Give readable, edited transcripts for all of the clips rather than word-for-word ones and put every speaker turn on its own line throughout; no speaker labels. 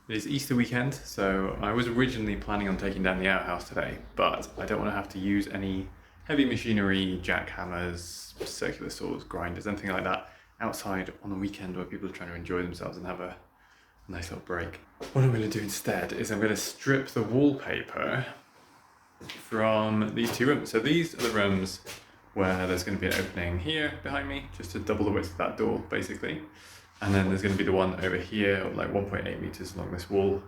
It is Easter weekend, so I was originally planning on taking down the outhouse today, but I don't want to have to use any heavy machinery, jackhammers, circular saws, grinders, anything like that outside on a weekend where people are trying to enjoy themselves and have a nice little break. What I'm going to do instead is I'm going to strip the wallpaper from these two rooms. So these are the rooms where there's going to be an opening here behind me, just to double the width of that door, basically. And then there's going to be the one over here, like 1.8 meters along this wall,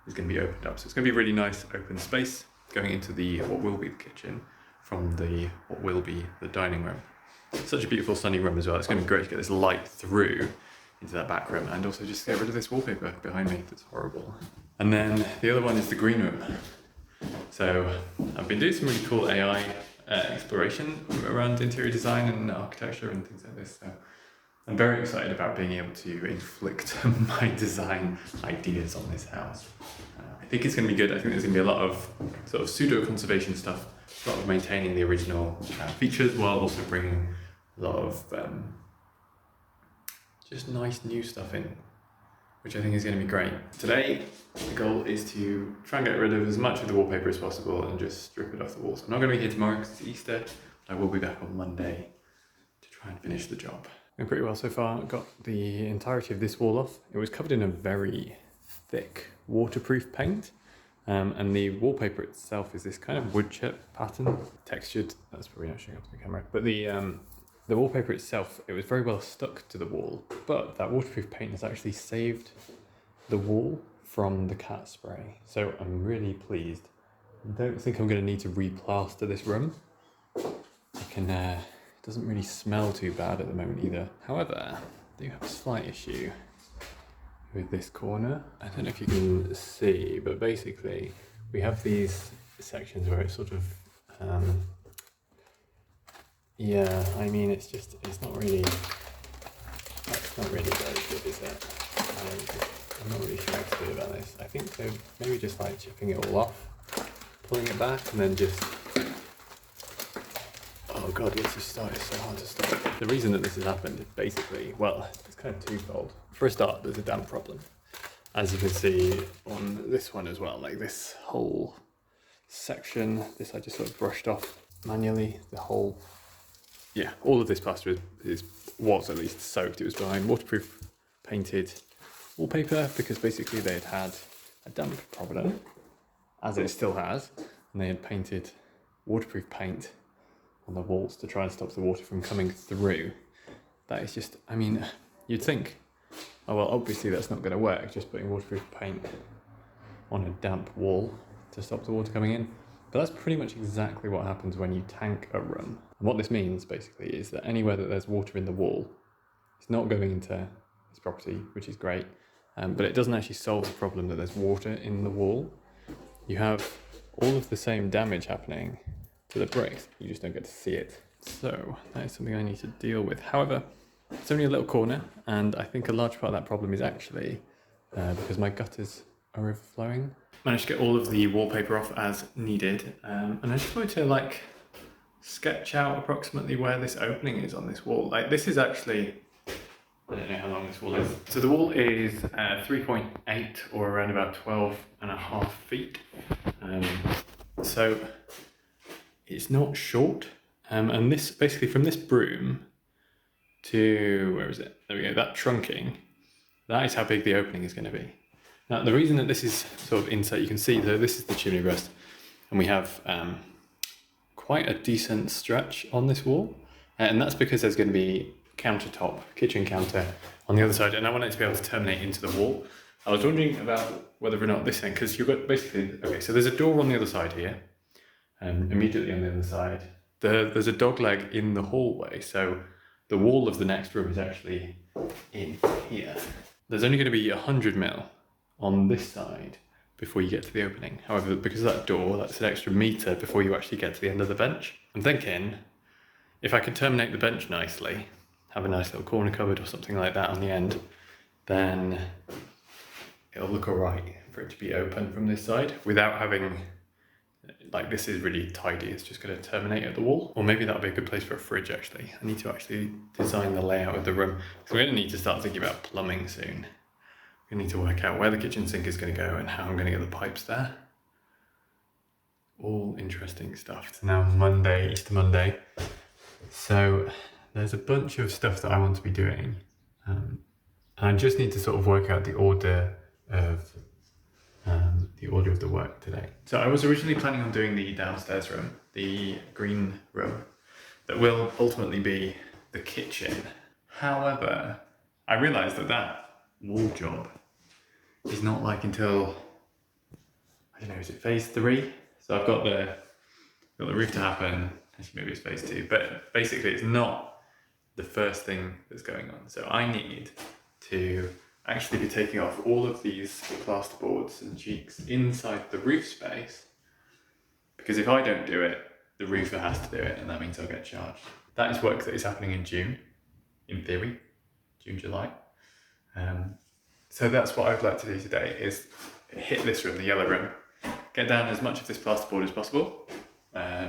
is going to be opened up. So it's going to be a really nice open space going into the what will be the kitchen from the what will be the dining room. Such a beautiful sunny room as well. It's going to be great to get this light through into that back room, and also just get rid of this wallpaper behind me that's horrible. And then the other one is the green room. So I've been doing some really cool AI exploration around interior design and architecture and things like this. So I'm very excited about being able to inflict my design ideas on this house. I think it's going to be good. I think there's going to be a lot of sort of pseudo-conservation stuff, a lot of maintaining the original features while also bringing a lot of just nice new stuff in, which I think is going to be great. Today, the goal is to try and get rid of as much of the wallpaper as possible and just strip it off the walls. I'm not going to be here tomorrow because it's Easter, but I will be back on Monday to try and finish the job. Going pretty well so far. Got the entirety of this wall off. It was covered in a very thick waterproof paint, and the wallpaper itself is this kind of wood chip pattern, textured. That's probably not showing up to the camera, but the wallpaper itself, it was very well stuck to the wall, but that waterproof paint has actually saved the wall from the cat spray. So I'm really pleased. I don't think I'm going to need to replaster this room. It doesn't really smell too bad at the moment either. However, I do have a slight issue with this corner. I don't know if you can see, but basically we have these sections where it's sort of, yeah, I mean, it's not really very good, is it? I'm not really sure what to do about this. I think so, maybe just like chipping it all off, pulling it back, and then just, oh god, once you start, it's so hard to stop. The reason that this has happened is basically, well, it's kind of twofold. For a start, there's a damp problem. As you can see on this one as well, like this whole section, this I just sort of brushed off manually, the whole, yeah, all of this plaster was at least soaked. It was behind waterproof painted wallpaper because basically they had a damp problem, as it still has, and they had painted waterproof paint on the walls to try and stop the water from coming through. That is just, I mean, you'd think, oh well, obviously that's not going to work, just putting waterproof paint on a damp wall to stop the water coming in. But that's pretty much exactly what happens when you tank a room. And what this means basically is that anywhere that there's water in the wall, it's not going into this property, which is great, but it doesn't actually solve the problem that there's water in the wall. You have all of the same damage happening to the bricks, you just don't get to see it. So that is something I need to deal with. However, it's only a little corner, and I think a large part of that problem is actually because my gutters are overflowing. Managed to get all of the wallpaper off as needed, and I just wanted to like sketch out approximately where this opening is on this wall. Like this is actually, I don't know how long this wall is. So the wall is 3.8 or around about 12.5 feet. So it's not short. And this basically from this broom to, where is it? There we go, that trunking, that is how big the opening is going to be. Now the reason that this is sort of inset, you can see that this is the chimney breast, and we have quite a decent stretch on this wall, and that's because there's going to be countertop, kitchen counter on the other side, and I want it to be able to terminate into the wall. I was wondering about whether or not this thing, because you've got basically, okay, so there's a door on the other side here, immediately on the other side. There's a dog leg in the hallway, so the wall of the next room is actually in here. There's only going to be 100 mil on this side before you get to the opening. However, because of that door, that's an extra metre before you actually get to the end of the bench. I'm thinking, if I can terminate the bench nicely, have a nice little corner cupboard or something like that on the end, then it'll look alright for it to be open from this side without having, like this is really tidy, it's just going to terminate at the wall. Or maybe that'll be a good place for a fridge actually. I need to actually design the layout of the room. So we're going to need to start thinking about plumbing soon. I need to work out where the kitchen sink is going to go and how I'm going to get the pipes there. All interesting stuff. It's now Monday, Easter Monday. So there's a bunch of stuff that I want to be doing. And I just need to sort of work out the order of the work today. So I was originally planning on doing the downstairs room, the green room, that will ultimately be the kitchen. However, I realised that that wall job is not like until, I don't know, is it phase 3? So I've got the roof to happen, actually maybe it's phase 2, but basically it's not the first thing that's going on. So I need to actually be taking off all of these plasterboards and cheeks inside the roof space, because if I don't do it, the roofer has to do it, and that means I'll get charged. That is work that is happening in June, in theory, June, July. So that's what I'd like to do today, is hit this room, the yellow room, get down as much of this plasterboard as possible,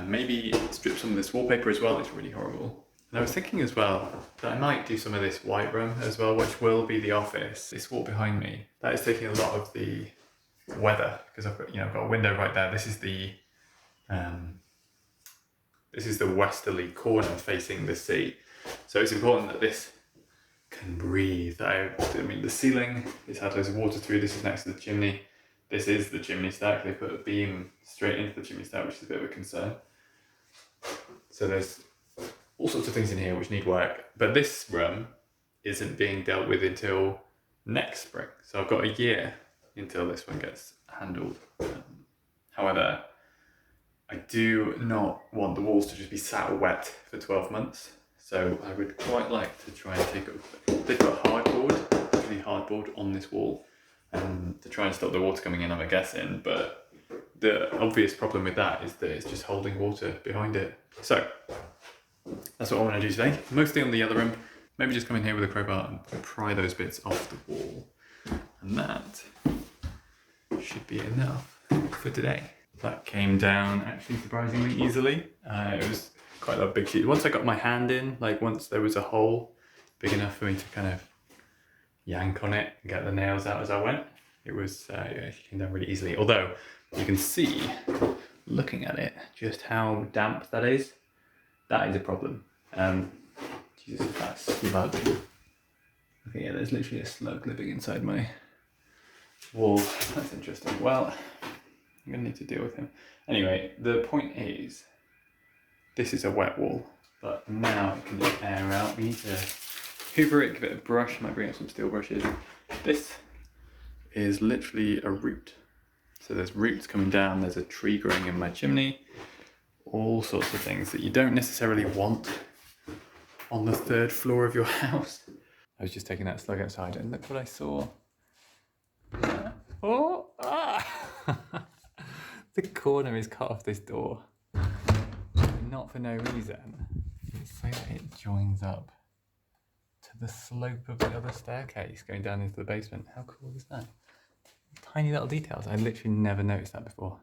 maybe strip some of this wallpaper as well. It's really horrible. And I was thinking as well that I might do some of this white room as well, which will be the office. This wall behind me, that is taking a lot of the weather, because I've got a window right there. This is the westerly corner facing the sea. So it's important that this can breathe. I mean, the ceiling has had loads of water through. This is next to the chimney. This is the chimney stack. They put a beam straight into the chimney stack, which is a bit of a concern. So there's all sorts of things in here which need work. But this room isn't being dealt with until next spring. So I've got a year until this one gets handled. However, I do not want the walls to just be sat wet for 12 months. So I would quite like to try and take up, they've got hardboard on this wall to try and stop the water coming in, I'm guessing. But the obvious problem with that is that it's just holding water behind it. So that's what I want to do today. Mostly on the other room. Maybe just come in here with a crowbar and pry those bits off the wall. And that should be enough for today. That came down actually surprisingly easily. It was quite a big sheet. Once I got my hand in, like once there was a hole big enough for me to kind of yank on it and get the nails out as I went, it was it came down really easily. Although you can see, looking at it, just how damp that is. That is a problem. Jesus, that slug. Okay, yeah, there's literally a slug living inside my wall. That's interesting. Well, I'm gonna need to deal with him. Anyway, the point is, this is a wet wall, but now it can just air out. We need to hoover it, give it a brush. Might bring up some steel brushes. This is literally a root. So there's roots coming down. There's a tree growing in my chimney. All sorts of things that you don't necessarily want on the 3rd floor of your house. I was just taking that slug outside and look what I saw. Oh, ah! The corner is cut off this door. Not for no reason. It's so that it joins up to the slope of the other staircase going down into the basement. How cool is that? Tiny little details. I literally never noticed that before.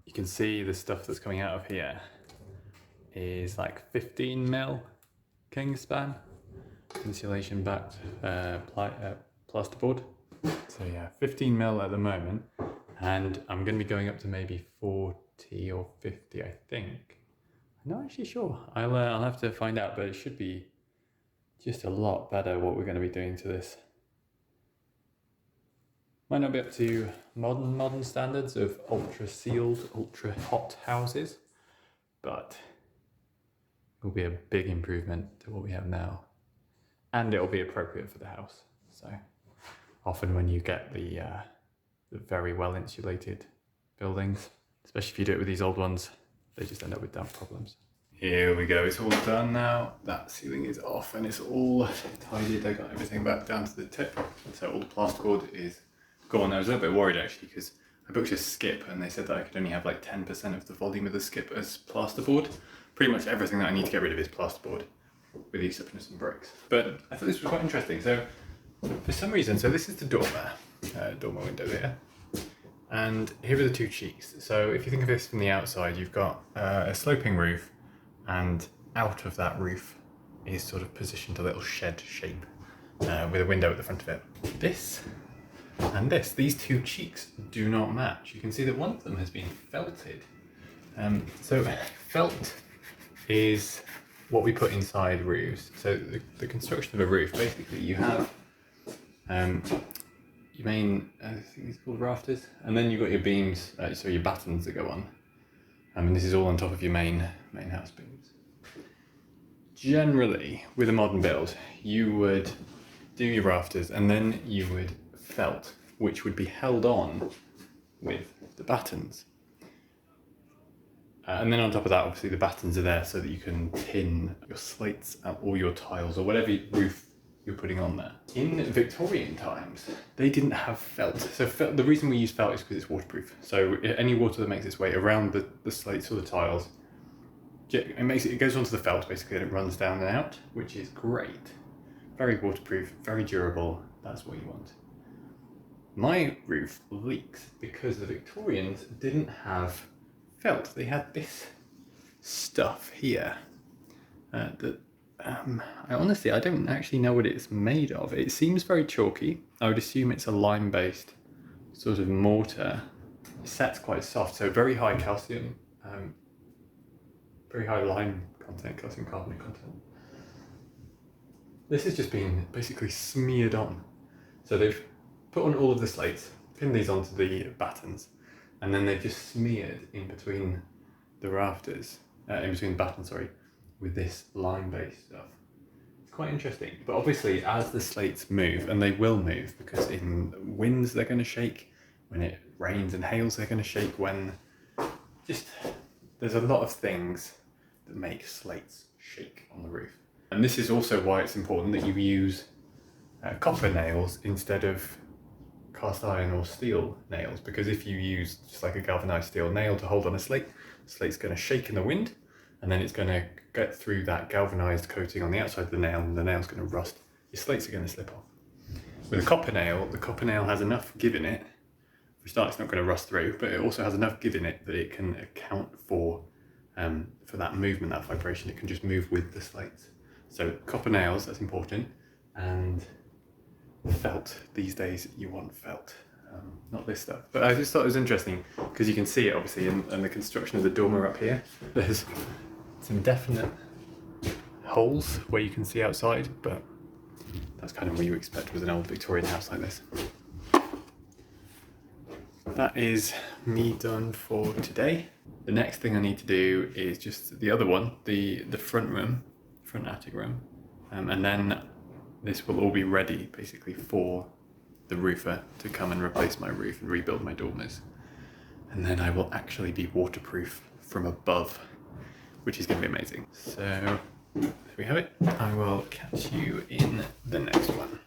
You can see the stuff that's coming out of here is like 15mm Kingspan insulation backed plasterboard. So yeah, 15mm at the moment, and I'm going to be going up to maybe 40 or 50, I think. I'm not actually sure. I'll have to find out, but it should be just a lot better what we're going to be doing to this. Might not be up to modern standards of ultra sealed, ultra hot houses, but it will be a big improvement to what we have now, and it will be appropriate for the house. So often when you get the very well insulated buildings, especially if you do it with these old ones, they just end up with damp problems. Here we go, it's all done now. That ceiling is off and it's all tidied. I got everything back down to the tip. So all the plasterboard is gone. I was a little bit worried actually, because I booked a skip and they said that I could only have like 10% of the volume of the skip as plasterboard. Pretty much everything that I need to get rid of is plasterboard, with the exception of some bricks. But I thought this was quite interesting. So for some reason, so this is the dormer window here. And here are the 2 cheeks. So if you think of this from the outside, you've got a sloping roof, and out of that roof is sort of positioned a little shed shape. with a window at the front of it. This and this, these two cheeks do not match. You can see that one of them has been felted. So felt is what we put inside roofs. So the construction of a roof, basically you have your main, I think it's called rafters, and then you've got your beams, so your battens that go on. And this is all on top of your main house beams. Generally, with a modern build, you would do your rafters and then you would felt, which would be held on with the battens. And then on top of that, obviously the battens are there so that you can pin your slates or your tiles or whatever roof you're putting on there. In Victorian times, they didn't have felt. So the reason we use felt is because it's waterproof. So any water that makes its way around the slates or the tiles, it goes onto the felt basically, and it runs down and out, which is great. Very waterproof, very durable. That's what you want. My roof leaks because the Victorians didn't have felt. They had this stuff here that I don't actually know what it's made of. It seems very chalky. I would assume it's a lime-based sort of mortar. It sets quite soft, so very high calcium, very high lime content, calcium carbonate content. This has just been basically smeared on. So they've put on all of the slates, pinned these onto the battens, and then they've just smeared in between the rafters, in between the battens, sorry, with this lime-based stuff. It's quite interesting, but obviously as the slates move, and they will move because in winds they're going to shake, when it rains and hails they're going to shake, there's a lot of things that make slates shake on the roof. And this is also why it's important that you use copper nails instead of cast iron or steel nails, because if you use just like a galvanized steel nail to hold on a slate, the slate's going to shake in the wind, and then it's going to get through that galvanized coating on the outside of the nail, and the nail's going to rust. Your slates are going to slip off. With a copper nail, the copper nail has enough give in it. For a start, it's not going to rust through, but it also has enough give in it that it can account for that movement, that vibration. It can just move with the slates. So copper nails, that's important, and felt. These days you want felt, not this stuff. But I just thought it was interesting because you can see it obviously in the construction of the dormer up here. There's some definite holes where you can see outside, but that's kind of what you expect with an old Victorian house like this. That is me done for today. The next thing I need to do is just the other one, the front attic room, and then this will all be ready basically for the roofer to come and replace my roof and rebuild my dormers. And then I will actually be waterproof from above, which is going to be amazing. So there we have it. I will catch you in the next one.